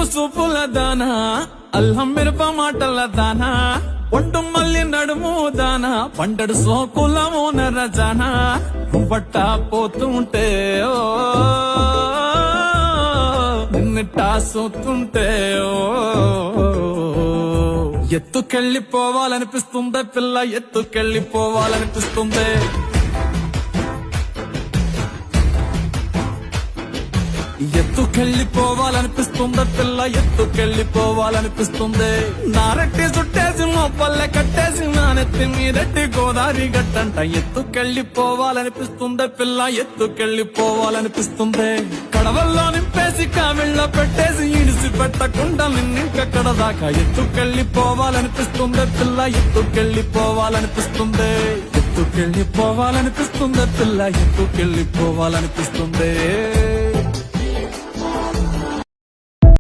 కులుకు సూపుల దానా అల్లం మిరప మాటల దానా ఒంటు మల్లి నడుము దానా పంటడు సోకుల మోనర జానా బట్ట పోతుంటే ఓ నిన్నటా సోతుంటే ఓ ఎత్తుకెళ్ళిపోవాలనిపిస్తుందే పిల్ల ఎత్తుకెళ్ళిపోవాలనిపిస్తుందే ఎత్తుకెళ్ళిపోవాలనిపిస్తుందే పిల్ల ఎత్తుకెళ్ళిపోవాలనిపిస్తుంది నారెట్టి చుట్టేసి మొప్పల్లె కట్టేసి నా నెత్తి మీరెట్టి గోదావరి గట్టంట ఎత్తుకెళ్ళిపోవాలనిపిస్తుందే పిల్ల ఎత్తుకెళ్ళిపోవాలనిపిస్తుంది కడవల్లో నింపేసి కావిళ్ళ పెట్టేసి ఇడిసి పెట్టకుండా నిన్నింకెక్కడ దాకా ఎత్తుకెళ్ళిపోవాలనిపిస్తుందే పిల్ల ఎత్తుకెళ్ళిపోవాలనిపిస్తుంది ఎత్తుకెళ్ళిపోవాలనిపిస్తుందే పిల్ల ఎత్తుకెళ్ళిపోవాలనిపిస్తుంది